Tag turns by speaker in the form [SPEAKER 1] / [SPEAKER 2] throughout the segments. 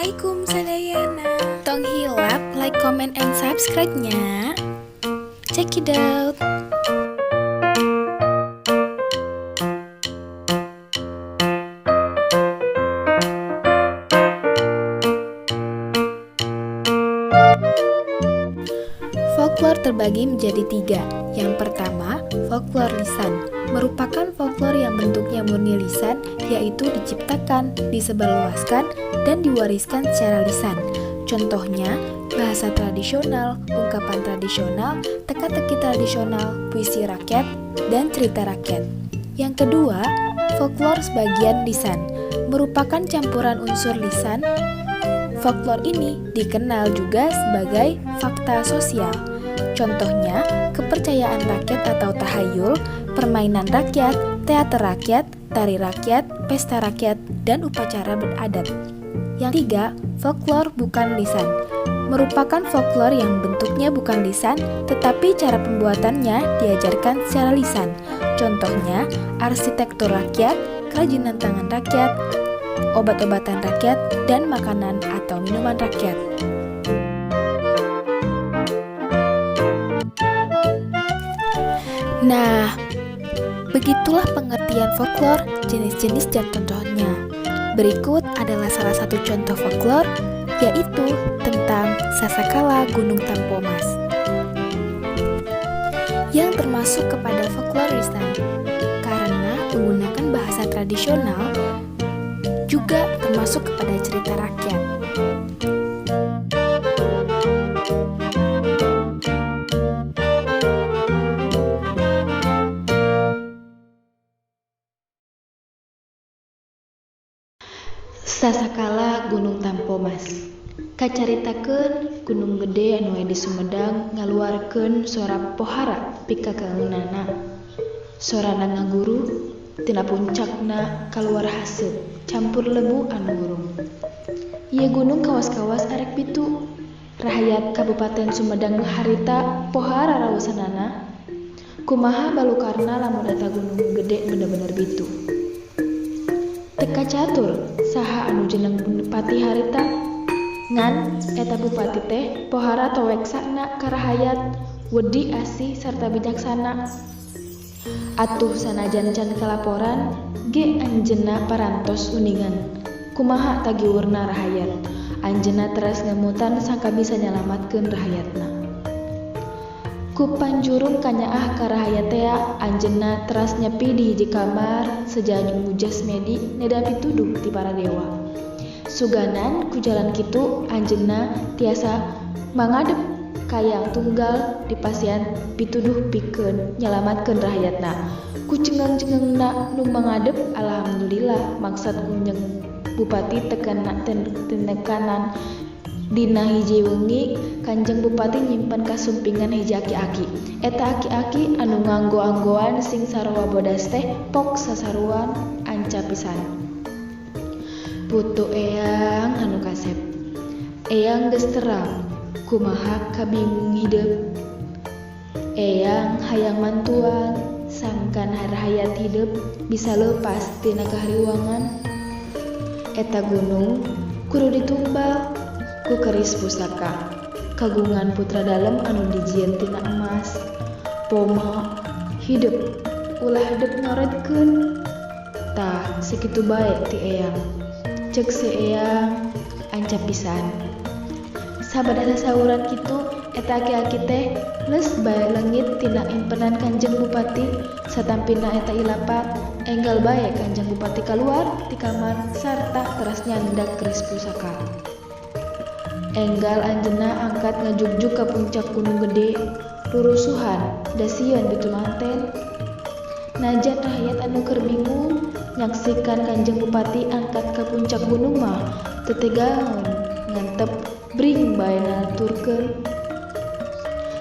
[SPEAKER 1] Assalamualaikum sadayana. Tong hilap, like, comment, and subscribe-nya. Check it out. Folklore terbagi menjadi 3. Yang pertama, folklore lisan, merupakan folklore yang bentuknya murni lisan, yaitu diciptakan, disebarluaskan, dan diwariskan secara lisan. Contohnya, bahasa tradisional, ungkapan tradisional, teka-teki tradisional, puisi rakyat, dan cerita rakyat. Yang kedua, folklore sebagian lisan, merupakan campuran unsur lisan. Folklore ini dikenal juga sebagai fakta sosial. Contohnya, kepercayaan rakyat atau tahayul, permainan rakyat, teater rakyat, tari rakyat, pesta rakyat, dan upacara beradat. Yang tiga, folklore bukan lisan, merupakan folklore yang bentuknya bukan lisan, tetapi cara pembuatannya diajarkan secara lisan. Contohnya, arsitektur rakyat, kerajinan tangan rakyat, obat-obatan rakyat, dan makanan atau minuman rakyat. Nah, begitulah pengertian folklore, jenis-jenis dan contohnya. Berikut adalah salah satu contoh folklore, yaitu tentang Sasakala Gunung Tampomas, yang termasuk kepada folklore lisan, karena menggunakan bahasa tradisional, juga termasuk kepada cerita rakyat.
[SPEAKER 2] Sasakala Gunung Tampomas, kacaritakeun gunung gede anu aya di Sumedang ngaluarkeun suara pohara pika kaeunana. Sorana ngaguru tina puncakna kaluar haseup campur lebu anu ngurung. Ieu gunung kawas-kawas arek pitu. Rahayat Kabupaten Sumedang harita pohara rawusanana. Kumaha balukarna lamun eta gunung gede bener-bener bitu. Teka catur saha anu jeneng bupati harita ngan eta bupati teh pohara toweksana karahayat wedi asih sarta bijaksana. Atuh sanajan can kalaporan ge anjeunna parantos uningan kumaha tagiurna rahayat. Anjeunna teras ngamutan sangka bisa nyalamatkeun rahayatna. Ku panjurung kanyaah ka rahayat tea anjeunna teras nyepi di hiji kamar sejanjung mujas medi neda pituduh ti para dewa. Suganan ku jalan kitu anjeunna tiasa mangadep kayang tunggal di pasian pituduh pikeun nyalamatkeun rahayatna. Ku cengang-cengengna nu mangadep alhamdulillah maksud kunjeng bupati tenekanan dina hiji wengi Kanjeng Bupati nyimpen kasumpingan hiji aki-aki. Eta aki-aki anu nganggo-anggoan sing sarua bodas teh pok sasaruan anca pisan. Putu eyang anu kasep. Eyang geus terang, kumaha kabingung hideuk. Eyang hayang mantuan, sangkan harahayat hideuk bisa leupas tina kahariwangan. Eta gunung kudu ditumbal ku keris pusaka kagungan putra dalem anu dijieun tina emas. Poma hidup ulah hedep ngoredkeun tah sakitu bae ti eyang ceuk si eyang anca pisan. Sabada sauran kitu eta aki-aki teh leus bae leungit tina impenan Kanjeng Bupati satampina eta ilapat enggal bae Kanjeng Bupati kaluar ti kamar sarta teras nyandak keris pusaka. Enggal anjeunna angkat ngajugjuk ka puncak gunung gede, rurusuhan da sieun bitulanten. Najan rakyat anu keur bingung nyaksikan Kanjeng Bupati angkat ka puncak gunung mah teu tegaon ngantep bring bae naturkeun.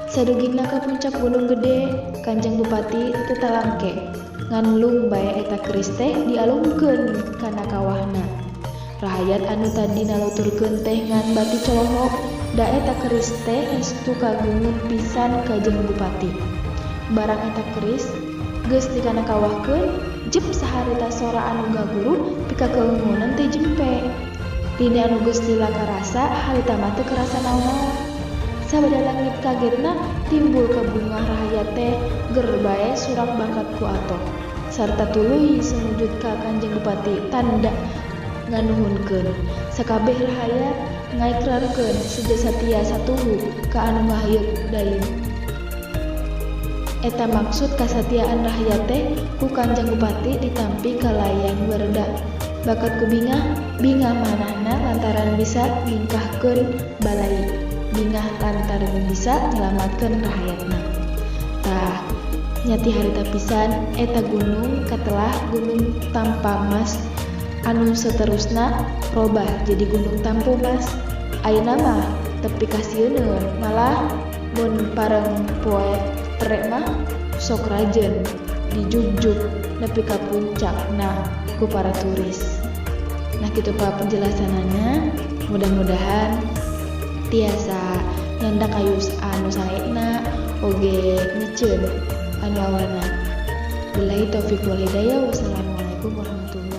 [SPEAKER 2] Sadugina ka puncak gunung gede, Kanjeng Bupati teu talangke ngan lung bae eta keris teh dialungkeun kana kawahna. Rahayat anu tadi naluturkeun teh ngan bati colohok da eta keris teh estu kagungun pisan Kanjeng Bupati. Barang eta keris geus dikana kawahkeun jep saharita sora anu gaguru pika keungunan teh jempe. Dina anu geus lila karasa harita mah teu kerasa naon-naon. Sabada langit kagetna timbul ka bunga rahayat teh ger bae surak bakat ku atoh. Sarta tuluy sumujud ka Kanjeng Bupati tanda nganuhunkeun sakabeh rahayat ngaikrarkeun seja satia satuhu ka anu ngahyeuk dayu. Eta maksud kasatiaan rahayat teh ku Kanjeng Bupati ditampi ka layang werda. Bakat ku bingah manahna lantaran bisa ningkahkeun balai, bingah lantaran bisa nyelamatkeun rahayatna. Tah, nyati harita pisan eta gunung katelah Gunung Tampamas anu seterusna robah jadi Gunung Tampumas. Ayeuna mah tepi kasieun malah mun pareng poe tere mah sok rajen dijugjug nepi ka puncakna ku para turis. Nah kitu Pak penjelasanana, mudah-mudahan tiasa nyandak kayu anu saena oge ngeceun anu awana. Billahi taufiq wal hidayah. Wassalamualaikum warahmatullahi wabarakatuh.